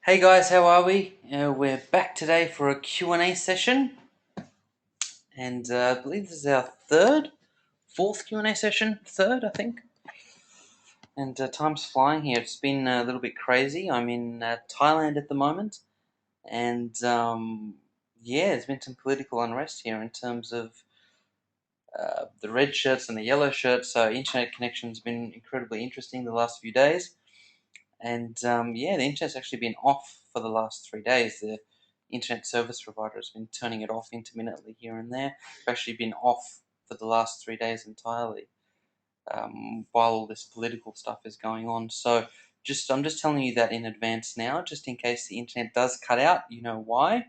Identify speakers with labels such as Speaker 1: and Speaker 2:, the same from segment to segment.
Speaker 1: Hey guys, how are we? We're back today for a Q&A session, and I believe this is our fourth Q&A session, third I think. And time's flying here. It's been a little bit crazy. I'm in Thailand at the moment, and yeah, there's been some political unrest here in terms of the red shirts and the yellow shirts. So internet connection's been incredibly interesting the last few days. And yeah, the internet's actually been off for the last 3 days. The internet service provider has been turning it off intermittently here and there. It's actually been off for the last 3 days entirely, while all this political stuff is going on. So I'm just telling you that in advance now, just in case the internet does cut out. You know why?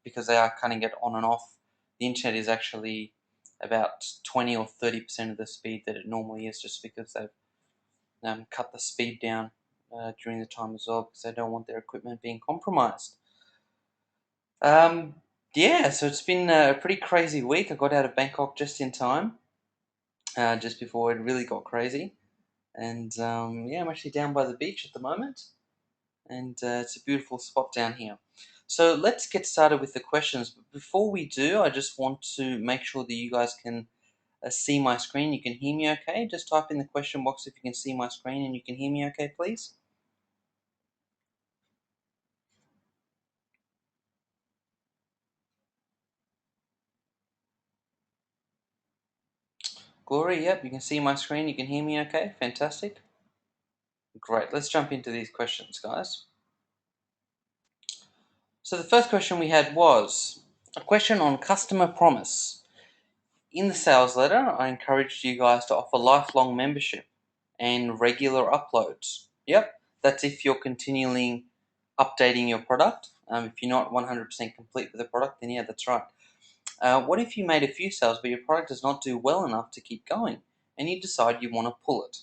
Speaker 1: Because they are cutting it on and off. The internet is actually about 20 or 30% of the speed that it normally is, just because they've cut the speed down during the time as well, because they don't want their equipment being compromised. Yeah, so it's been a pretty crazy week. I got out of Bangkok just in time, just before it really got crazy. And yeah, I'm actually down by the beach at the moment, and it's a beautiful spot down here. So let's get started with the questions. But before we do, I just want to make sure that you guys can see my screen. You can hear me okay? Just type in the question box if you can see my screen and you can hear me okay, please. Glory, yep, you can see my screen, you can hear me okay, fantastic. Great, let's jump into these questions, guys. So the first question we had was a question on customer promise. In the sales letter, I encouraged you guys to offer lifelong membership and regular uploads. Yep, that's if you're continually updating your product. If you're not 100% complete with the product, then yeah, that's right. What if you made a few sales, but your product does not do well enough to keep going, and you decide you want to pull it?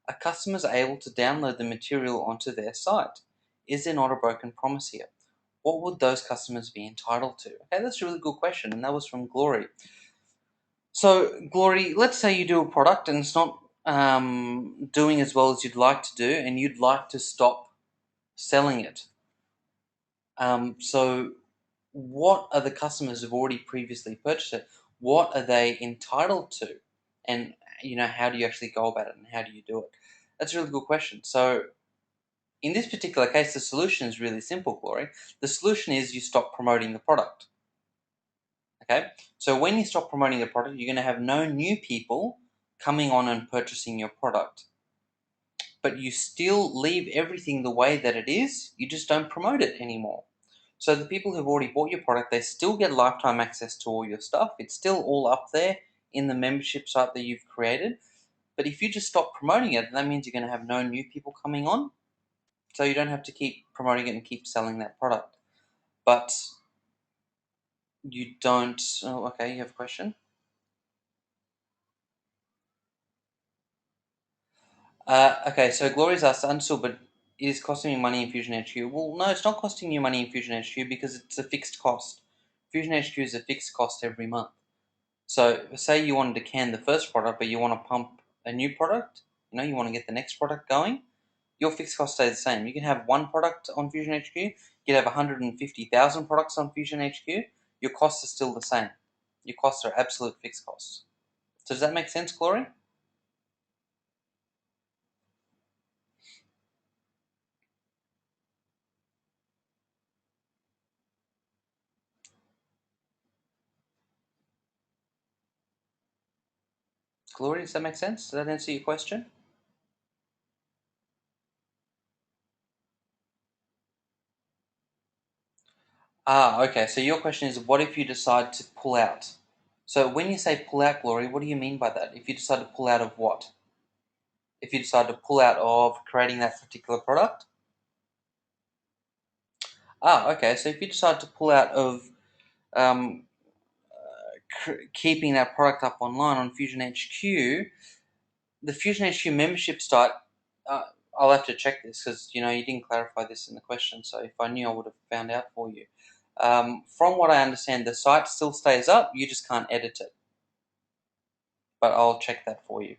Speaker 1: Are customers able to download the material onto their site? Is there not a broken promise here? What would those customers be entitled to? Okay, that's a really good question, and that was from Glory. So, Glory, let's say you do a product and it's not doing as well as you'd like to do, and you'd like to stop selling it. So, what are the customers who've already previously purchased it? What are they entitled to? And how do you actually go about it, and how do you do it? That's a really good question. So, in this particular case, the solution is really simple, Glory. The solution is you stop promoting the product. Okay? So when you stop promoting the product, you're going to have no new people coming on and purchasing your product. But you still leave everything the way that it is, you just don't promote it anymore. So the people who've already bought your product, they still get lifetime access to all your stuff. It's still all up there in the membership site that you've created. But if you just stop promoting it, that means you're going to have no new people coming on. So you don't have to keep promoting it and keep selling that product. But you don't... Oh, okay, you have a question? Okay, so Glory's asked, understood, but it is costing me money in Fusion HQ. Well, no, it's not costing you money in Fusion HQ because it's a fixed cost. Fusion HQ is a fixed cost every month. So, say you wanted to can the first product, but you want to pump a new product, you want to get the next product going, your fixed costs stay the same. You can have one product on Fusion HQ, you can have 150,000 products on Fusion HQ, your costs are still the same. Your costs are absolute fixed costs. So does that make sense, Glory? Glory, does that make sense? Does that answer your question? Okay. So your question is, what if you decide to pull out? So when you say pull out, Glory, what do you mean by that? If you decide to pull out of what? If you decide to pull out of creating that particular product? Okay. So if you decide to pull out of um, keeping that product up online on Fusion HQ, the Fusion HQ membership site, uh, I'll have to check this because you didn't clarify this in the question. So if I knew, I would have found out for you. From what I understand, the site still stays up. You just can't edit it. But I'll check that for you.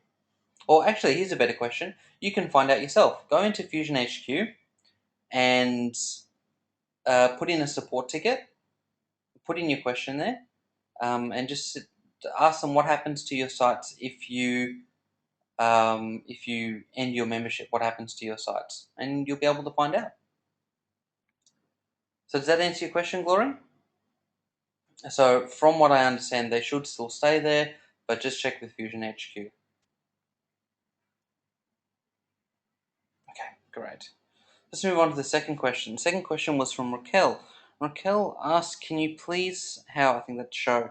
Speaker 1: Or actually, here's a better question. You can find out yourself. Go into Fusion HQ and put in a support ticket, put in your question there, and just ask them what happens to your sites if you end your membership. What happens to your sites, and you'll be able to find out. So does that answer your question, Glory? So from what I understand, they should still stay there, but just check with Fusion HQ. Okay, great. Let's move on to the second question. The second question was from Raquel. Raquel asked, can you please, I think that show,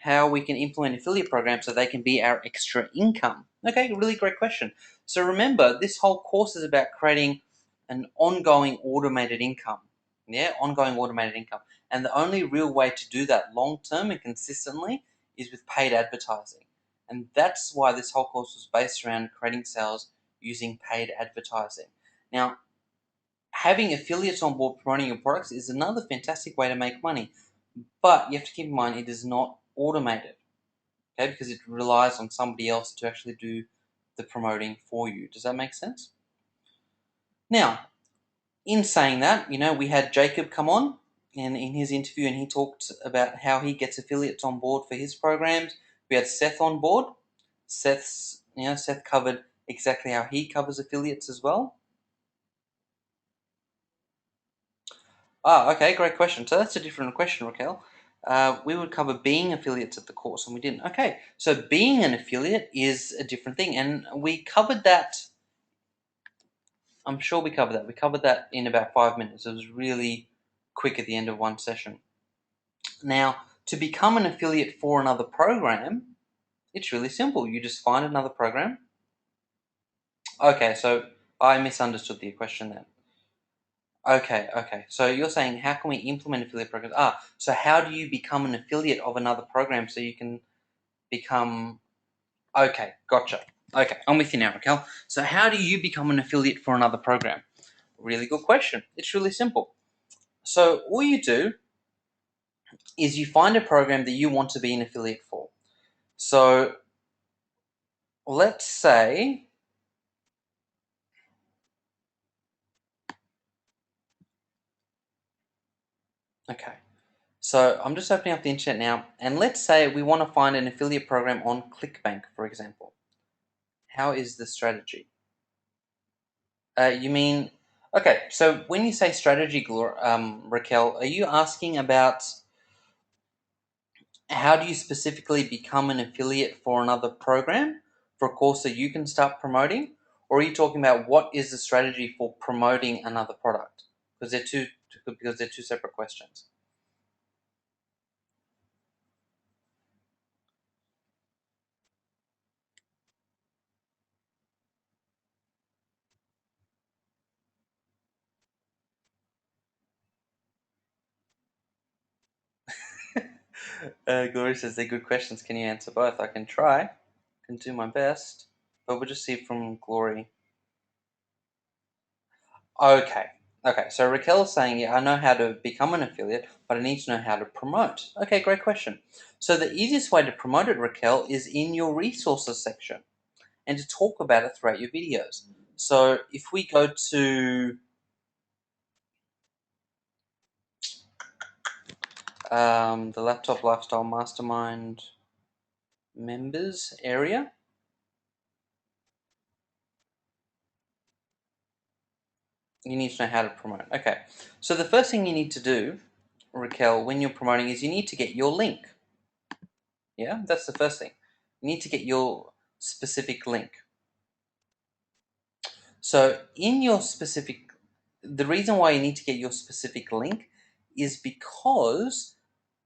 Speaker 1: how we can implement affiliate programs so they can be our extra income? Okay, really great question. So remember, this whole course is about creating an ongoing automated income. Yeah, ongoing automated income. And the only real way to do that long term and consistently is with paid advertising. And that's why this whole course was based around creating sales using paid advertising. Now, having affiliates on board promoting your products is another fantastic way to make money. But you have to keep in mind it is not automated, okay, because it relies on somebody else to actually do the promoting for you. Does that make sense? Now, in saying that, we had Jacob come on and in his interview, and he talked about how he gets affiliates on board for his programs. We had Seth on board. Seth covered exactly how he covers affiliates as well. Okay, great question. So that's a different question, Raquel. We would cover being affiliates at the course, and we didn't. Okay, so being an affiliate is a different thing, and we covered that. I'm sure we covered that. We covered that in about 5 minutes. It was really quick at the end of one session. Now, to become an affiliate for another program, it's really simple. You just find another program. Okay, so I misunderstood the question then. Okay. So you're saying, how can we implement affiliate programs? So how do you become an affiliate of another program so you can become... Okay, gotcha. Okay, I'm with you now, Raquel. So how do you become an affiliate for another program? Really good question. It's really simple. So all you do is you find a program that you want to be an affiliate for. So let's say... Okay. So I'm just opening up the internet now, and let's say we want to find an affiliate program on ClickBank, for example. How is the strategy? You mean... Okay, so when you say strategy, Raquel, are you asking about how do you specifically become an affiliate for another program, for a course that you can start promoting? Or are you talking about what is the strategy for promoting another product? Because they're two separate questions. Gloria says they're good questions. Can you answer both? I can try. Can do my best. But we'll just see from Glory. Okay. Okay, so Raquel is saying, yeah, I know how to become an affiliate, but I need to know how to promote. Okay, great question. So the easiest way to promote it, Raquel, is in your resources section and to talk about it throughout your videos. So if we go to the Laptop Lifestyle Mastermind members area, you need to know how to promote. Okay, so the first thing you need to do, Raquel, when you're promoting is you need to get your link. Yeah, that's the first thing. You need to get your specific link. So in your specific, the reason why you need to get your specific link is because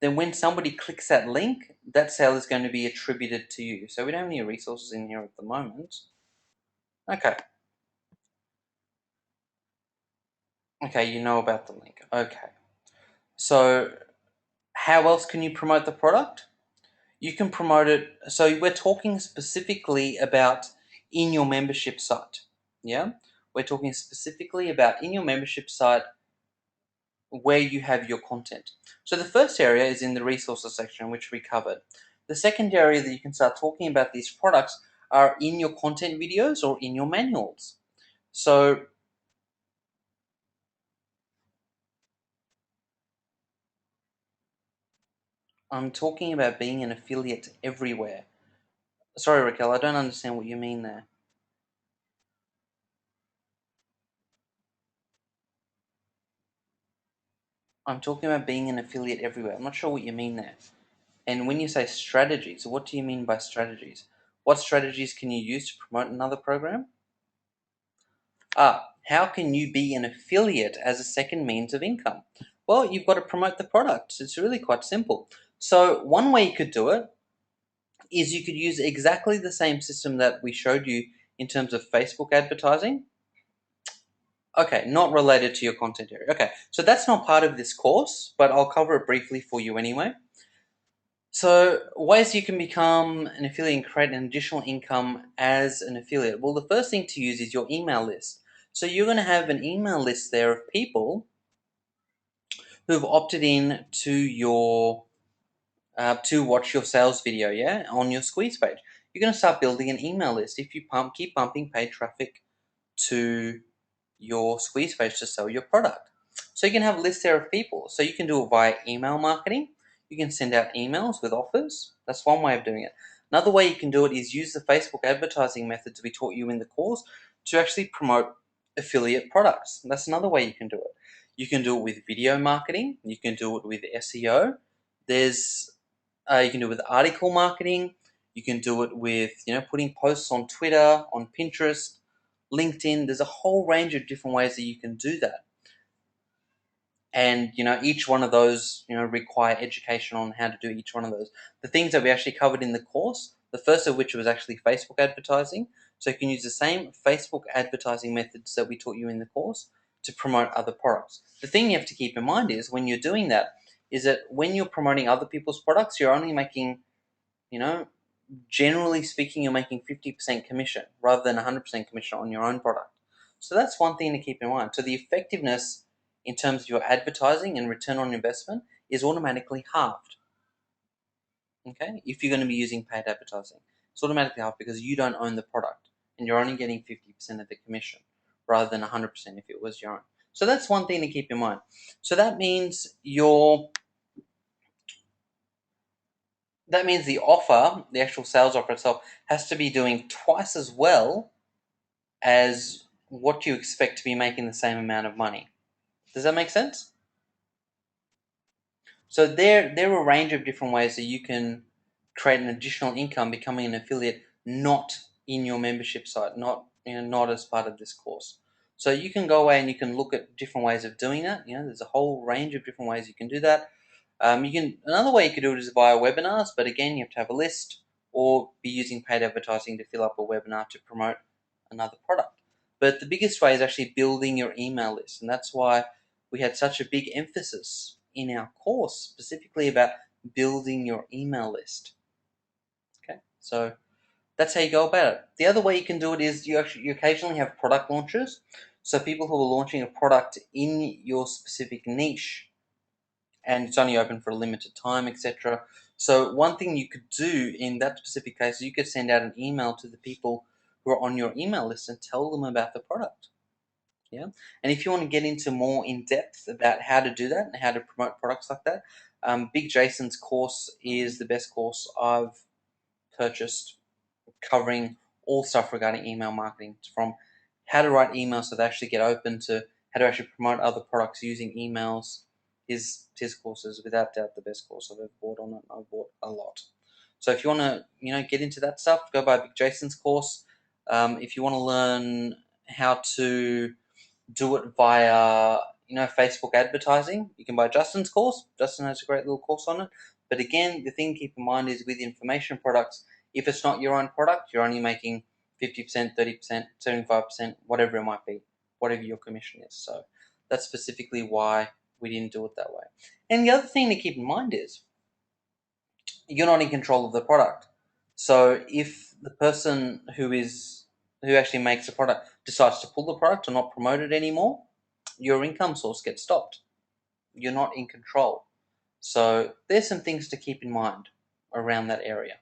Speaker 1: then when somebody clicks that link, that sale is going to be attributed to you. So we don't have any resources in here at the moment. Okay. Okay, you know about the link. Okay. So how else can you promote the product? You can promote it. So we're talking specifically about in your membership site. Yeah? We're talking specifically about in your membership site where you have your content. So the first area is in the resources section, which we covered. The second area that you can start talking about these products are in your content videos or in your manuals. So I'm talking about being an affiliate everywhere. Sorry, Raquel, I don't understand what you mean there. I'm talking about being an affiliate everywhere. I'm not sure what you mean there. And when you say strategies, what do you mean by strategies? What strategies can you use to promote another program? How can you be an affiliate as a second means of income? Well, you've got to promote the product. It's really quite simple. So one way you could do it is you could use exactly the same system that we showed you in terms of Facebook advertising. Okay, not related to your content area. Okay, so that's not part of this course, but I'll cover it briefly for you anyway. So, ways you can become an affiliate and create an additional income as an affiliate. Well, the first thing to use is your email list. So, you're going to have an email list there of people who've opted in to your to watch your sales video, yeah, on your squeeze page. You're going to start building an email list if you keep pumping paid traffic to your squeeze page to sell your product. So you can have a list there of people. So you can do it via email marketing. You can send out emails with offers. That's one way of doing it. Another way you can do it is use the Facebook advertising methods we taught you in the course to actually promote affiliate products. That's another way you can do it. You can do it with video marketing. You can do it with SEO. There's you can do it with article marketing. You can do it with putting posts on Twitter, on Pinterest, LinkedIn. There's a whole range of different ways that you can do that. And each one of those require education on how to do each one of those. The things that we actually covered in the course, the first of which was actually Facebook advertising. So you can use the same Facebook advertising methods that we taught you in the course to promote other products. The thing you have to keep in mind is when you're doing that is that when you're promoting other people's products, you're only making, generally speaking, you're making 50% commission rather than 100% commission on your own product. So that's one thing to keep in mind. So the effectiveness in terms of your advertising and return on investment is automatically halved. Okay, if you're going to be using paid advertising, it's automatically halved because you don't own the product and you're only getting 50% of the commission rather than 100% if it was your own. So that's one thing to keep in mind. So that means the offer, the actual sales offer itself, has to be doing twice as well as what you expect to be making the same amount of money. Does that make sense? So there are a range of different ways that you can create an additional income becoming an affiliate, not in your membership site, not as part of this course. So you can go away and you can look at different ways of doing that. There's a whole range of different ways you can do that. Another way you could do it is via webinars, but again, you have to have a list or be using paid advertising to fill up a webinar to promote another product. But the biggest way is actually building your email list, and that's why we had such a big emphasis in our course specifically about building your email list. Okay, so that's how you go about it. The other way you can do it is you occasionally have product launches. So people who are launching a product in your specific niche, and it's only open for a limited time, etc. So one thing you could do in that specific case is you could send out an email to the people who are on your email list and tell them about the product. Yeah, and if you want to get into more in depth about how to do that and how to promote products like that, Big Jason's course is the best course I've purchased, covering all stuff regarding email marketing, from how to write emails so they actually get open to how to actually promote other products using emails. His course is without doubt the best course I've ever bought on it. I've bought a lot. So if you want to get into that stuff, go buy Big Jason's course. If you want to learn how to do it via Facebook advertising, you can buy Justin's course. Justin has a great little course on it. But again, the thing to keep in mind is with information products, if it's not your own product, you're only making 50%, 30%, 75%, whatever it might be, whatever your commission is. So that's specifically why we didn't do it that way. And the other thing to keep in mind is you're not in control of the product. So if the person who actually makes the product decides to pull the product or not promote it anymore, your income source gets stopped. You're not in control. So there's some things to keep in mind around that area.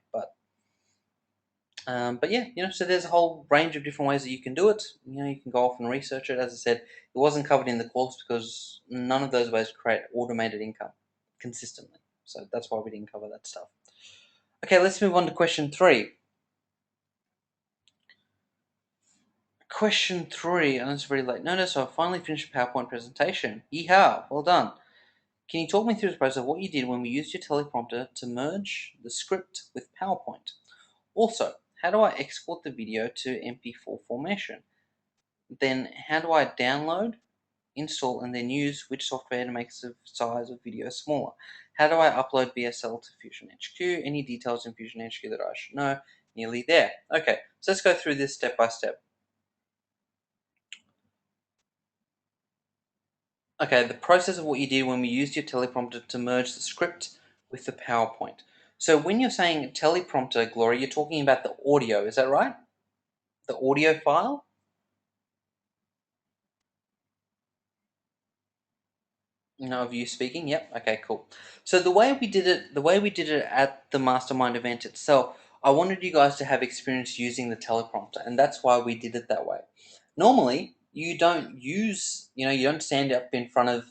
Speaker 1: But yeah, so there's a whole range of different ways that you can do it. You can go off and research it. As I said, it wasn't covered in the course because none of those ways create automated income consistently. So that's why we didn't cover that stuff. Okay, let's move on to question 3. Question 3, and it's very late notice, so I finally finished a PowerPoint presentation. Yeehaw, well done. Can you talk me through the process of what you did when we used your teleprompter to merge the script with PowerPoint? Also, how do I export the video to MP4 formation? Then how do I download, install, and then use which software to make the size of video smaller? How do I upload BSL to Fusion HQ? Any details in Fusion HQ that I should know? Nearly there. Okay, so let's go through this step by step. Okay, the process of what you did when we used your teleprompter to merge the script with the PowerPoint. So when you're saying teleprompter, Gloria, you're talking about the audio, is that right? The audio file? No, of you speaking. Yep. Okay. Cool. So the way we did it at the mastermind event itself, I wanted you guys to have experience using the teleprompter, and that's why we did it that way. Normally, you don't you don't stand up in front of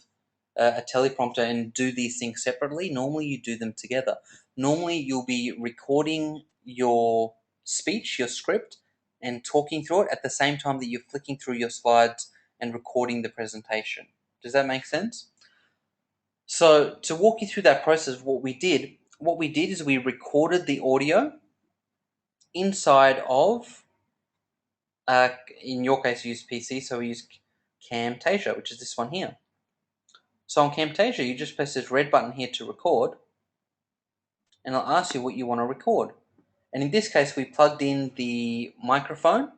Speaker 1: a teleprompter and do these things separately. Normally, you do them together. Normally, you'll be recording your speech, your script, and talking through it at the same time that you're flicking through your slides and recording the presentation. Does that make sense? So to walk you through that process, what we did is we recorded the audio inside of, in your case, we used PC, so we used Camtasia, which is this one here. So on Camtasia, you just press this red button here to record, and it'll ask you what you want to record. And in this case, we plugged in the microphone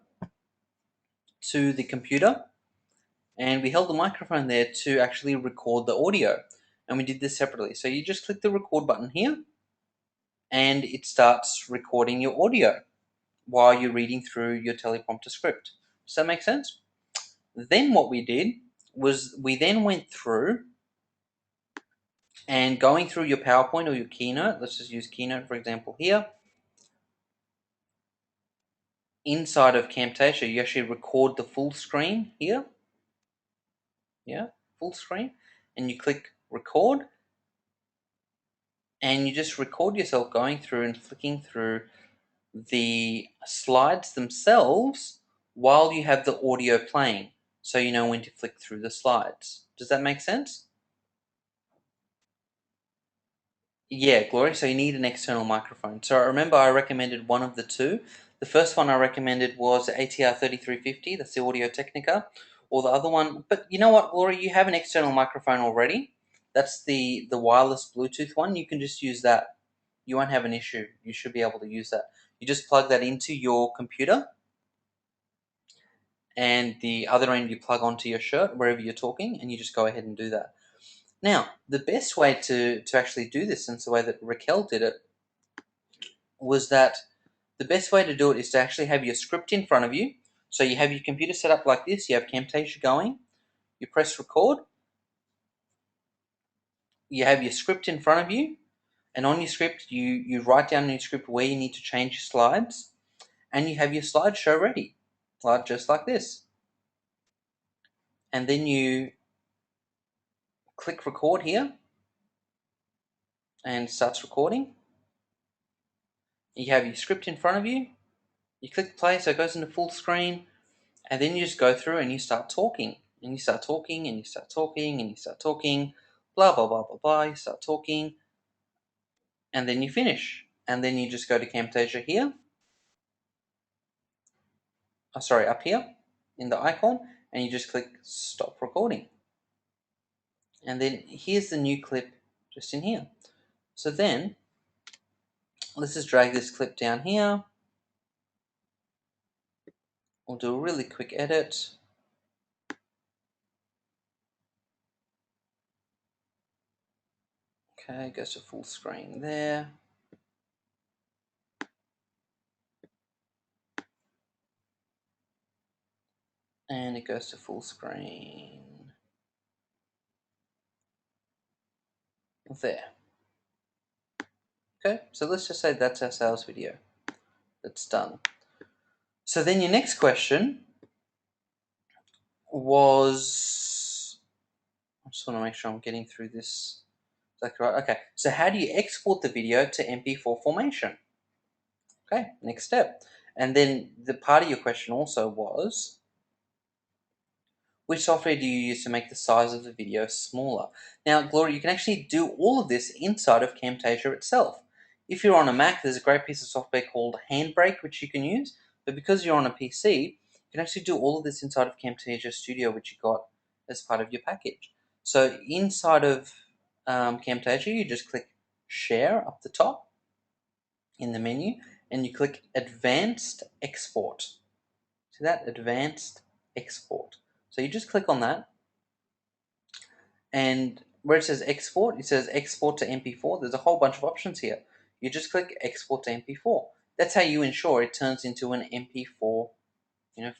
Speaker 1: to the computer, and we held the microphone there to actually record the audio. And we did this separately. So you just click the record button here, and it starts recording your audio while you're reading through your teleprompter script. Does that make sense? Then what we did was we then went through and going through your PowerPoint or your Keynote. Let's just use Keynote for example here. Inside of Camtasia, you actually record the full screen here. Yeah, full screen. And you click record. And you just record yourself going through and flicking through the slides themselves while you have the audio playing, so you know when to flick through the slides. Does that make sense? Yeah, Gloria, so you need an external microphone. So remember I recommended one of the two. The first one I recommended was the ATR 3350, that's the Audio Technica, or the other one, but you know what, Gloria, you have an external microphone already. That's the wireless Bluetooth one. You can just use that. You won't have an issue. You should be able to use that. You just plug that into your computer, and the other end you plug onto your shirt wherever you're talking, and you just go ahead and do that. Now, the best way to actually do this, and it's the way that Raquel did it, was that the best way to do it is to actually have your script in front of you. So you have your computer set up like this, you have Camtasia going, you press record, you have your script in front of you, and on your script you write down in your script where you need to change your slides, and you have your slideshow ready, like just like this. And then you click record here, and it starts recording. You have your script in front of you, you click play so it goes into full screen, and then you just go through and you start talking, and you start talking, and you start talking, and you start talking, blah, blah, blah, blah, blah, you start talking, and then you finish. And then you just go to Camtasia here, up here, in the icon, and you just click stop recording. And then here's the new clip just in here. So then, let's just drag this clip down here. We'll do a really quick edit. Okay, goes to full screen there. And it goes to full screen there. Okay, so let's just say that's our sales video. That's done. So then your next question was, I just want to make sure I'm getting through this Is that correct? Okay. So how do you export the video to MP4 formation? Okay, next step. And then the part of your question also was, which software do you use to make the size of the video smaller? Now, Gloria, you can actually do all of this inside of Camtasia itself. If you're on a Mac, there's a great piece of software called Handbrake, which you can use. But because you're on a PC, you can actually do all of this inside of Camtasia Studio, which you got as part of your package. So inside of Camtasia, you just click Share up the top in the menu, and you click Advanced Export. See that? Advanced Export. So you just click on that, and where it says export, it says export to MP4. There's a whole bunch of options here. You just click export to MP4. That's how you ensure it turns into an MP4,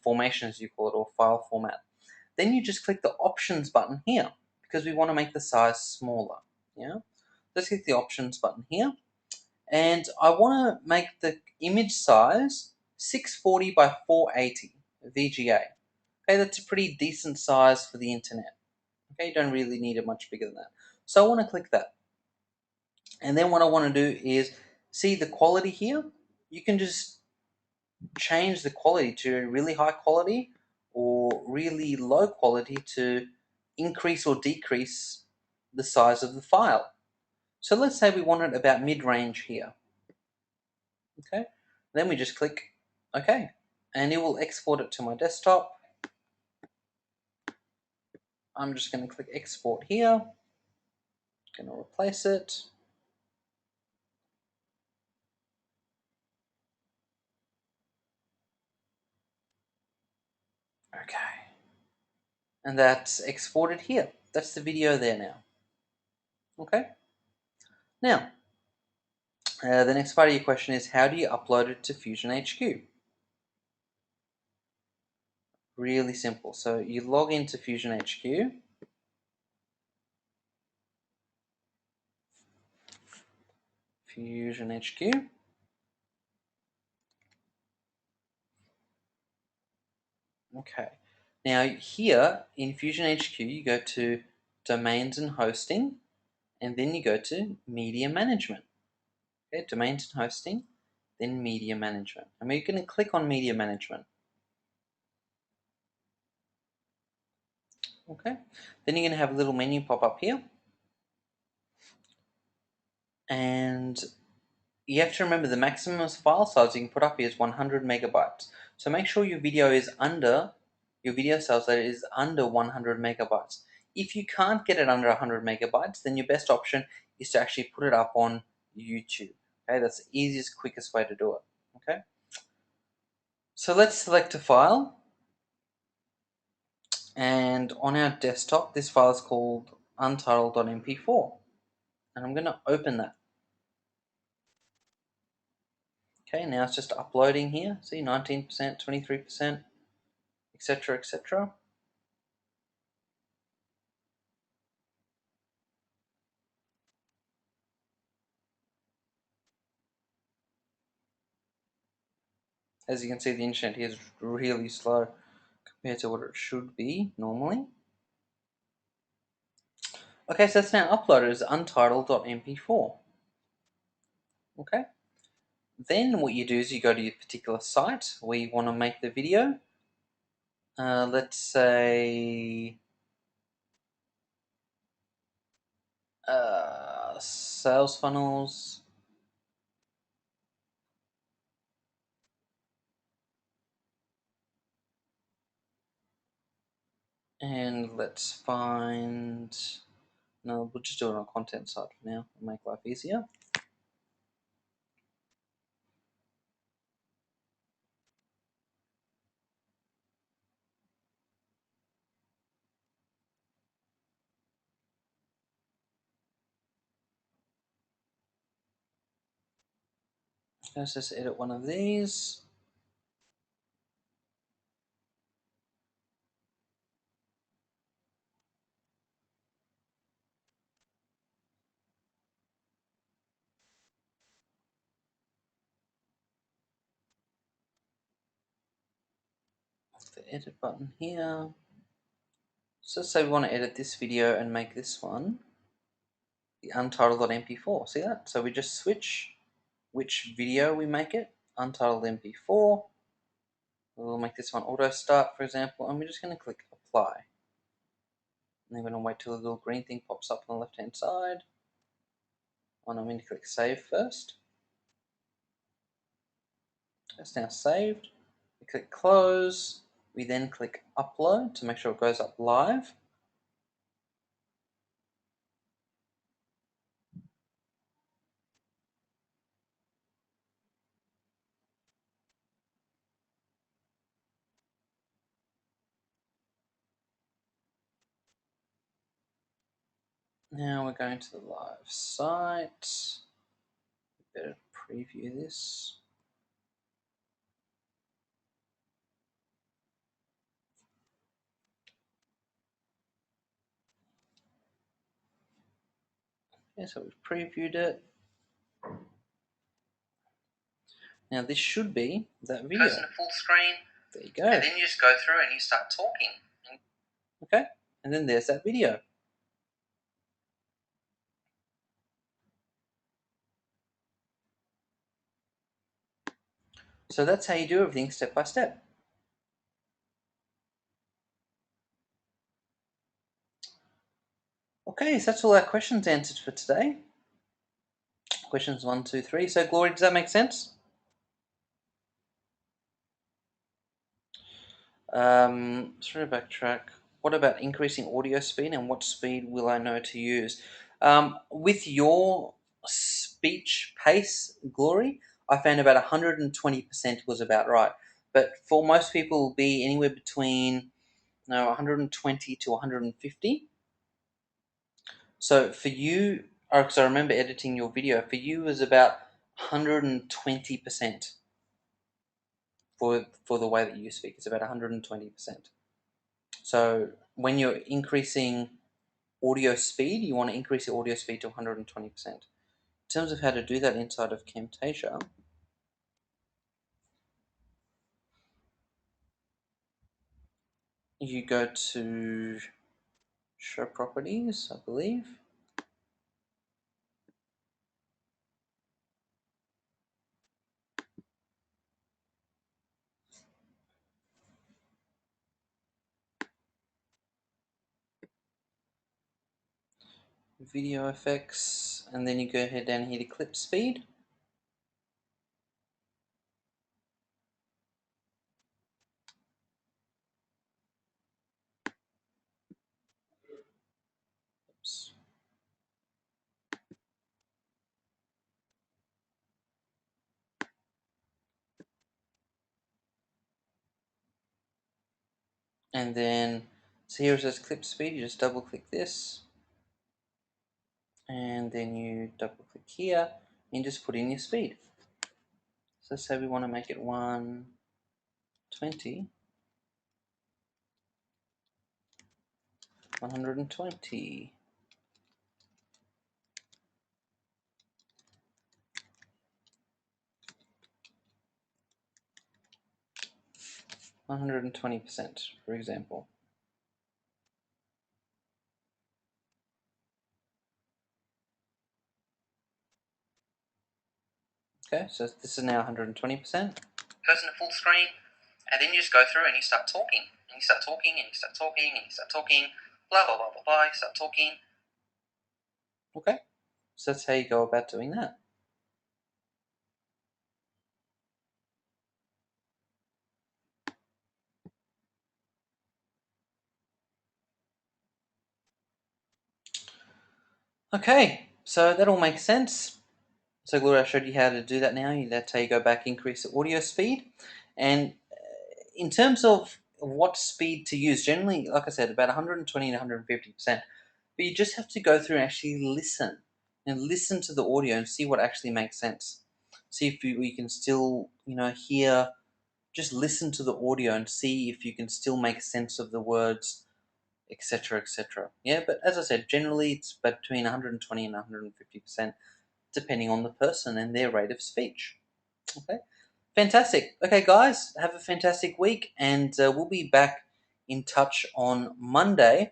Speaker 1: formation as you call it, or file format. Then you just click the options button here because we want to make the size smaller. Yeah, let's click the options button here, and I want to make the image size 640 by 480 VGA. Okay, that's a pretty decent size for the internet. Okay, you don't really need it much bigger than that. So I want to click that. And then what I want to do is see the quality here. You can just change the quality to really high quality or really low quality to increase or decrease the size of the file. So let's say we want it about mid-range here. Okay, then we just click OK, and it will export it to my desktop. I'm just going to click export here. Going to replace it. Okay. And that's exported here. That's the video there now. Okay. Now, the next part of your question is, how do you upload it to Fusion HQ? Really simple. So you log into Fusion HQ. Fusion HQ. Okay. Now here in Fusion HQ, you go to Domains and Hosting, and then you go to Media Management. Okay, Domains and Hosting, then Media Management. And we're going to click on Media Management. Okay. Then you're going to have a little menu pop up here. And you have to remember the maximum file size you can put up here is 100 megabytes. So make sure your video size that is under 100 megabytes. If you can't get it under 100 megabytes, then your best option is to actually put it up on YouTube. Okay, that's the easiest, quickest way to do it. Okay, so let's select a file, and on our desktop, this file is called untitled.mp4, and I'm going to open that. Okay, now it's just uploading here. See, 19%, 23%, etc., etc. As you can see, the internet here is really slow compared to what it should be normally. Okay, so that's now uploaded as untitled.mp4. Okay. Then what you do is you go to your particular site where you want to make the video. Let's say sales funnels. And let's find, no, we'll just do it on content side for now, make life easier. Let's just edit one of these. The edit button here. So let's say we want to edit this video and make this one the untitled.mp4. See that? So we just switch which video we make it, untitled mp4. We'll make this one auto start, for example, and we're just going to click apply. And then we're going to wait till the little green thing pops up on the left hand side. I'm going to click save first. That's now saved. We click close. We then click upload to make sure it goes up live. Now we're going to the live site. Better preview this. Okay, so we've previewed it. Now this should be that video.
Speaker 2: Press in a full screen.
Speaker 1: There you go.
Speaker 2: And then you just go through and you start talking.
Speaker 1: Okay, and then there's that video. So that's how you do everything step by step. Okay, so that's all our questions answered for today. Questions 1, 2, 3. So Glory, does that make sense? Sorry to backtrack. What about increasing audio speed, and what speed will I know to use? With your speech pace, Glory, I found about 120% was about right. But for most people, it will be anywhere between 120 to 150. So for you, because I remember editing your video, for you was about 120% for the way that you speak. It's about 120%. So when you're increasing audio speed, you want to increase your audio speed to 120%. In terms of how to do that inside of Camtasia, you go to Show Properties, I believe. Video effects, and then you go ahead down here to clip speed. Oops. And then, so here it says clip speed, you just double click this. And then you double click here, and just put in your speed. So say we want to make it 120, 120. 120%, for example. Okay, so this is now 120%.
Speaker 2: Press in a full screen. And then you just go through and you start talking. And you start talking and you start talking and you start talking. Blah, blah, blah, blah, blah. You start talking.
Speaker 1: Okay, so that's how you go about doing that. Okay, so that all makes sense. So Gloria, I showed you how to do that now. That's how you go back, increase the audio speed. And in terms of what speed to use, generally, like I said, about 120 to 150%. But you just have to go through and actually listen. And listen to the audio and see what actually makes sense. See if you can still, hear, just listen to the audio and see if you can still make sense of the words, etc., etc. Yeah, but as I said, generally it's between 120 and 150%, depending on the person and their rate of speech. Okay, fantastic. Okay, guys, have a fantastic week, and we'll be back in touch on Monday.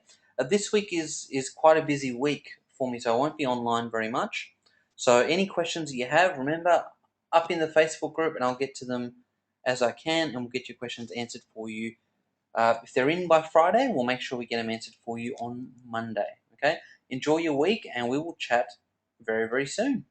Speaker 1: This week is quite a busy week for me, so I won't be online very much. So any questions you have, remember, up in the Facebook group, and I'll get to them as I can, and we'll get your questions answered for you. If they're in by Friday, we'll make sure we get them answered for you on Monday. Okay? Enjoy your week, and we will chat very, very soon.